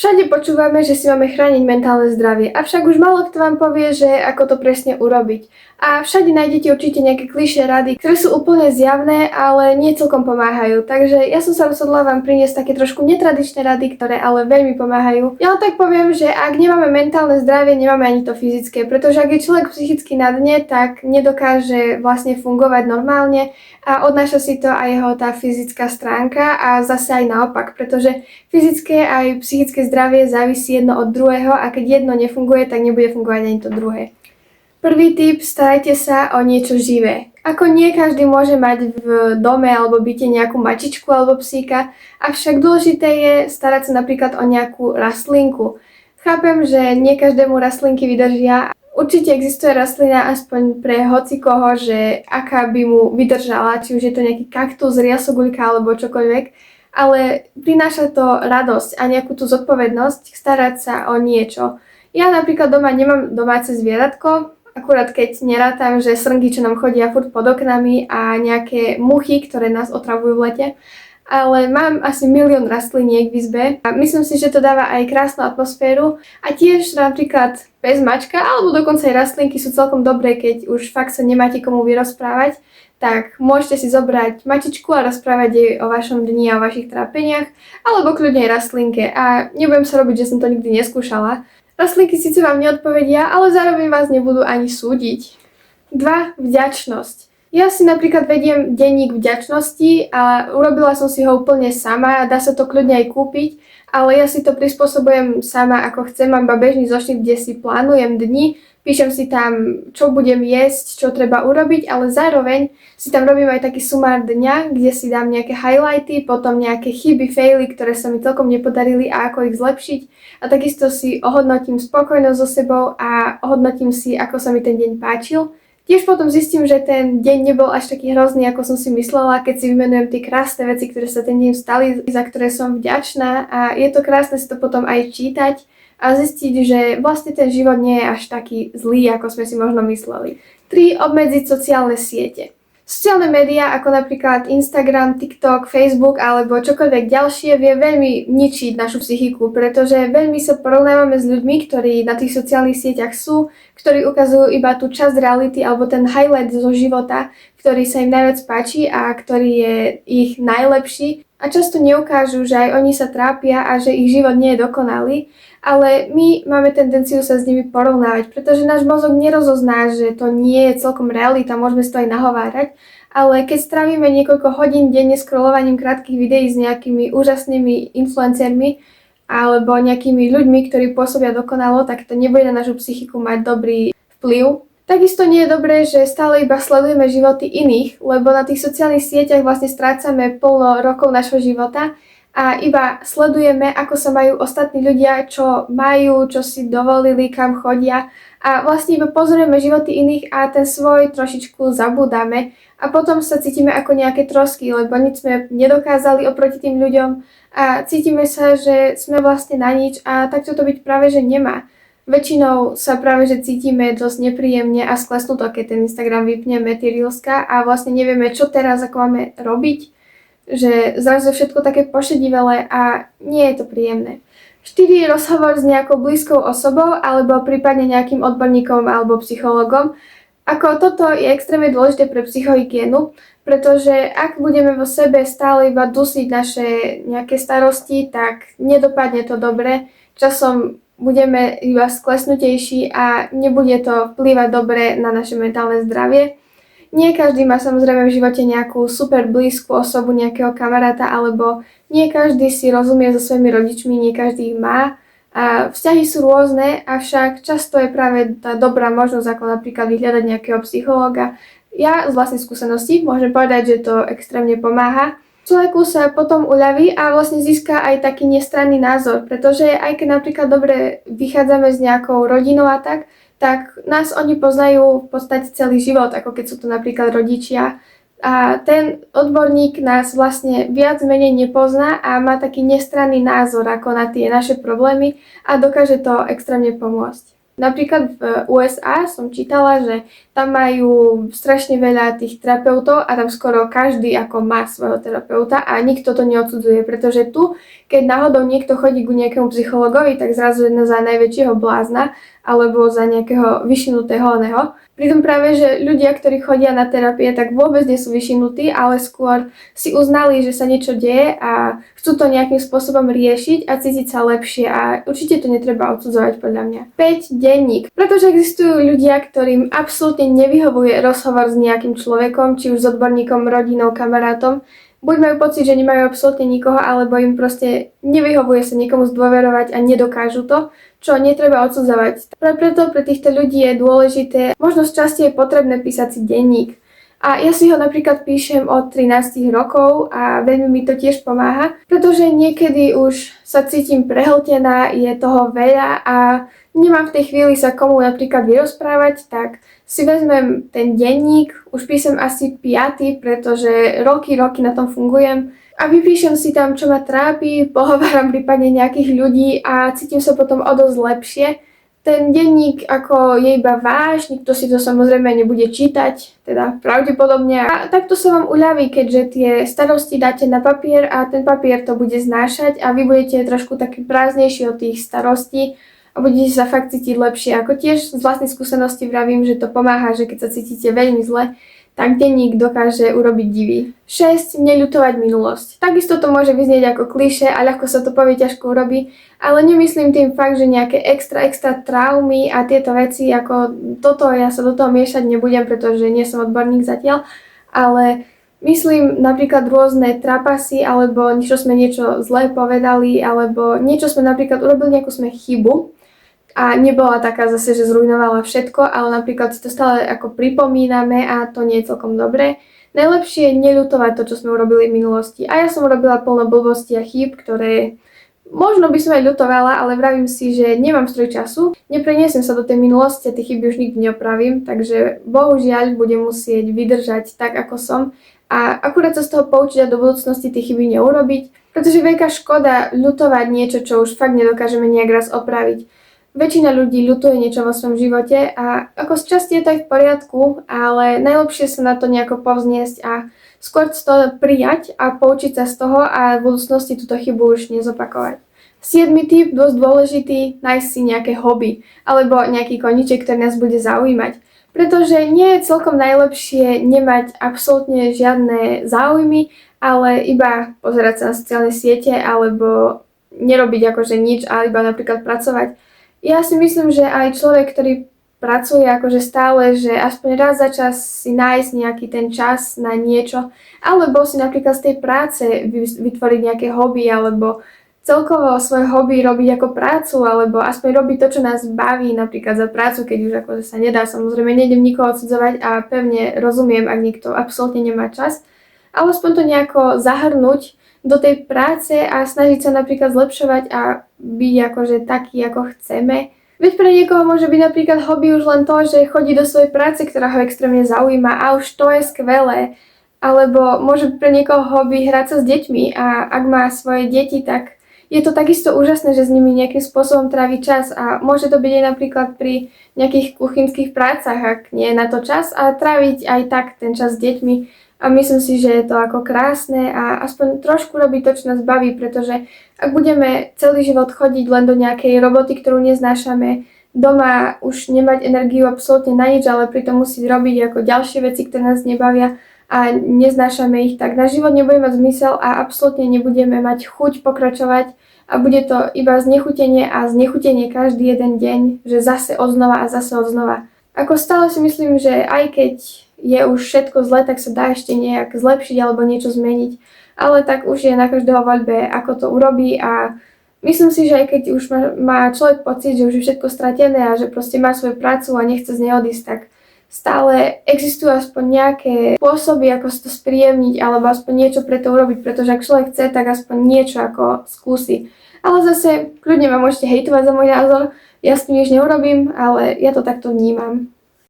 Všade počúvame, že si máme chrániť mentálne zdravie, avšak už málo kto vám povie, že ako to presne urobiť. A všade nájdete určite nejaké klišé rady, ktoré sú úplne zjavné, ale nie celkom pomáhajú. Takže ja som sa rozhodla vám priniesť také trošku netradičné rady, ktoré ale veľmi pomáhajú. Ja len tak poviem, že ak nemáme mentálne zdravie, nemáme ani to fyzické, pretože ak je človek psychicky na dne, tak nedokáže vlastne fungovať normálne a odnáša si to aj jeho tá fyzická stránka a zase aj naopak, pretože fyzické aj psychické zdravie závisí jedno od druhého a keď jedno nefunguje, tak nebude fungovať ani to druhé. Prvý tip, starajte sa o niečo živé. Ako nie každý môže mať v dome alebo byte nejakú mačičku alebo psíka, avšak dôležité je starať sa napríklad o nejakú rastlinku. Chápem, že nie každému rastlinky vydržia. Určite existuje rastlina aspoň pre hocikoho, že aká by mu vydržala, či už je to nejaký kaktus, riasoguľka alebo čokoľvek, ale prináša to radosť a nejakú tú zodpovednosť starať sa o niečo. Ja napríklad doma nemám domáce zvieratko, akurát keď nerátam, že srnky, čo nám chodia furt pod oknami a nejaké muchy, ktoré nás otravujú v lete, ale mám asi milión rastliniek v izbe a myslím si, že to dáva aj krásnu atmosféru a tiež napríklad pes, mačka alebo dokonca aj rastlinky sú celkom dobré, keď už fakt sa nemáte komu vyrozprávať, tak môžete si zobrať mačičku a rozprávať jej o vašom dni a o vašich trápeniach alebo kľudne aj rastlinke a nebudem sa robiť, že som to nikdy neskúšala. Rastlinky síce vám neodpovedia, ale zároveň vás nebudú ani súdiť. 2. Vďačnosť. Ja si napríklad vediem denník vďačnosti a urobila som si ho úplne sama, dá sa to kľudne aj kúpiť, ale ja si to prispôsobujem sama ako chcem, mám iba bežný zošit, kde si plánujem dni, píšem si tam, čo budem jesť, čo treba urobiť, ale zároveň si tam robím aj taký sumár dňa, kde si dám nejaké highlighty, potom nejaké chyby, faily, ktoré sa mi celkom nepodarili a ako ich zlepšiť a takisto si ohodnotím spokojnosť so sebou a ohodnotím si, ako sa mi ten deň páčil. Tiež potom zistím, že ten deň nebol až taký hrozný, ako som si myslela, keď si vymenujem tie krásne veci, ktoré sa ten deň stali, za ktoré som vďačná a je to krásne si to potom aj čítať a zistiť, že vlastne ten život nie je až taký zlý, ako sme si možno mysleli. 3. Obmedziť sociálne siete. Sociálne médiá ako napríklad Instagram, TikTok, Facebook alebo čokoľvek ďalšie vie veľmi ničiť našu psychiku, pretože veľmi sa porovnávame s ľuďmi, ktorí na tých sociálnych sieťach sú, ktorí ukazujú iba tú časť reality alebo ten highlight zo života, ktorý sa im najviac páči a ktorý je ich najlepší. A často neukážu, že aj oni sa trápia a že ich život nie je dokonalý, ale my máme tendenciu sa s nimi porovnávať, pretože náš mozog nerozozná, že to nie je celkom realita, môžeme si to aj nahovárať, ale keď strávime niekoľko hodín denne scrollovaním krátkych videí s nejakými úžasnými influencermi alebo nejakými ľuďmi, ktorí pôsobia dokonalo, tak to nebude na našu psychiku mať dobrý vplyv. Takisto nie je dobré, že stále iba sledujeme životy iných, lebo na tých sociálnych sieťach vlastne strácame plno rokov našho života a iba sledujeme, ako sa majú ostatní ľudia, čo majú, čo si dovolili, kam chodia a vlastne iba pozrieme životy iných a ten svoj trošičku zabúdame a potom sa cítime ako nejaké trosky, lebo nič sme nedokázali oproti tým ľuďom a cítime sa, že sme vlastne na nič a takto to byť práve že nemá. Väčšinou sa práve že cítime dosť nepríjemne a sklesnuto, keď ten Instagram vypneme, tie reelska a vlastne nevieme, čo teraz, ako máme robiť, že zrazu je všetko také pošedivelé a nie je to príjemné. 4. Rozhovor s nejakou blízkou osobou alebo prípadne nejakým odborníkom alebo psychologom. Ako toto je extrémne dôležité pre psychohygienu, pretože ak budeme vo sebe stále iba dusiť naše nejaké starosti, tak nedopadne to dobre. Časom budeme iba sklesnutejší a nebude to vplývať dobre na naše mentálne zdravie. Nie každý má samozrejme v živote nejakú super blízku osobu, nejakého kamaráta, alebo nie každý si rozumie so svojimi rodičmi, nie každý ich má. A vzťahy sú rôzne, avšak často je práve tá dobrá možnosť, ako napríklad vyhľadať nejakého psychológa. Ja z vlastnej skúsenosti môžem povedať, že to extrémne pomáha. Človeku sa potom uľaví a vlastne získa aj taký nestranný názor, pretože aj keď napríklad dobre vychádzame s nejakou rodinou a tak nás oni poznajú v podstate celý život, ako keď sú to napríklad rodičia. A ten odborník nás vlastne viac menej nepozná a má taký nestranný názor ako na tie naše problémy a dokáže to extrémne pomôcť. Napríklad v USA som čítala, že tam majú strašne veľa tých terapeutov a tam skoro každý ako má svojho terapeuta a nikto to neodsudzuje, pretože tu, keď náhodou niekto chodí ku nejakému psychologovi, tak zrazu je za najväčšieho blázna alebo za nejakého vyšinutého oného. Pritom práve, že ľudia, ktorí chodia na terapie, tak vôbec nie sú vyšinutí, ale skôr si uznali, že sa niečo deje a chcú to nejakým spôsobom riešiť a cítiť sa lepšie a určite to netreba odsudzovať podľa mňa. 5. Denník. Pretože existujú ľudia, ktorým absolútne nevyhovuje rozhovor s nejakým človekom, či už s odborníkom, rodinou, kamarátom. Buď majú pocit, že nemajú absolútne nikoho, alebo im proste nevyhovuje sa niekomu zdôverovať a nedokážu to, čo netreba odsudzovať. Preto pre týchto ľudí je dôležité, možno z časti je potrebné písať si denník. A ja si ho napríklad píšem od 13 rokov a veľmi mi to tiež pomáha, pretože niekedy už sa cítim prehltená, je toho veľa a nemám v tej chvíli sa komu napríklad vyrozprávať, tak si vezmem ten denník, už píšem asi 5, pretože roky na tom fungujem a vypíšem si tam, čo ma trápi, pohováram prípadne nejakých ľudí a cítim sa potom o dosť lepšie. Ten denník ako je iba váš, nikto si to samozrejme nebude čítať, teda pravdepodobne. A takto sa vám uľaví, keďže tie starosti dáte na papier a ten papier to bude znášať a vy budete trošku taký prázdnejší od tých starostí a budete sa fakt cítiť lepšie. Ako tiež z vlastnej skúsenosti vravím, že to pomáha, že keď sa cítite veľmi zle, tak denník dokáže urobiť divy. 6. Neľutovať minulosť. Takisto to môže vyznieť ako klišé a ľahko sa to povie, ťažko urobí, ale nemyslím tým fakt, že nejaké extra traumy a tieto veci, ako toto ja sa do toho miešať nebudem, pretože nie som odborník zatiaľ, ale myslím napríklad rôzne trapasy, alebo niečo zlé povedali, alebo niečo sme napríklad urobili, nejakú sme chybu, a nebola taká zase, že zrujnovala všetko, ale napríklad si to stále ako pripomíname a to nie je celkom dobré. Najlepšie je neľutovať to, čo sme urobili v minulosti. A ja som urobila plno blbostí a chýb, ktoré možno by som aj ľutovala, ale vravím si, že nemám stroj času, nepreniesem sa do tej minulosti a tie chyby už nikdy neopravím, takže bohužiaľ budem musieť vydržať tak, ako som a akurát sa z toho poučiť a do budúcnosti tie chyby neurobiť, pretože veľká škoda ľutovať niečo, čo už fakt nedokážeme nejak raz opraviť. Väčšina ľudí ľutuje niečo vo svojom živote a ako z časti je to aj v poriadku, ale najlepšie sa na to nejako povzniesť a skôr to prijať a poučiť sa z toho a v budúcnosti túto chybu už nezopakovať. 7. tip, dosť dôležitý, nájsť si nejaké hobby alebo nejaký koníček, ktorý nás bude zaujímať. Pretože nie je celkom najlepšie nemať absolútne žiadne záujmy, ale iba pozerať sa na sociálne siete alebo nerobiť akože nič, ale iba napríklad pracovať. Ja si myslím, že aj človek, ktorý pracuje akože stále, že aspoň raz za čas si nájsť nejaký ten čas na niečo, alebo si napríklad z tej práce vytvoriť nejaké hobby, alebo celkovo svoje hobby robiť ako prácu, alebo aspoň robiť to, čo nás baví napríklad za prácu, keď už akože sa nedá. Samozrejme, nejdem nikoho odsudzovať a pevne rozumiem, ak niekto absolútne nemá čas, ale aspoň to nejako zahrnúť do tej práce a snažiť sa napríklad zlepšovať a byť akože taký, ako chceme. Veď pre niekoho môže byť napríklad hobby už len to, že chodí do svojej práce, ktorá ho extrémne zaujíma a už to je skvelé. Alebo môže pre niekoho hobby hrať sa s deťmi a ak má svoje deti, tak je to takisto úžasné, že s nimi nejakým spôsobom trávi čas a môže to byť aj napríklad pri nejakých kuchynských prácach, ak nie je na to čas a tráviť aj tak ten čas s deťmi. A myslím si, že je to ako krásne a aspoň trošku robiť to, čo nás baví, pretože ak budeme celý život chodiť len do nejakej roboty, ktorú neznášame, doma už nemať energiu absolútne na nič, ale pritom musieť robiť ako ďalšie veci, ktoré nás nebavia a neznášame ich, tak náš život nebude mať zmysel a absolútne nebudeme mať chuť pokračovať a bude to iba znechutenie a znechutenie každý jeden deň, že zase odznova a zase odznova. Ako stále si myslím, že aj keď je už všetko zle, tak sa dá ešte nejak zlepšiť alebo niečo zmeniť. Ale tak už je na každého voľbe, ako to urobí a myslím si, že aj keď už má človek pocit, že už je všetko stratené a že proste má svoju prácu a nechce z nej odísť, tak stále existujú aspoň nejaké spôsoby, ako si to spríjemniť alebo aspoň niečo pre to urobiť, pretože ak človek chce, tak aspoň niečo ako skúsi. Ale zase kľudne ma môžete hejtovať za môj názor, ja s tým nič neurobím, ale ja to takto vnímam.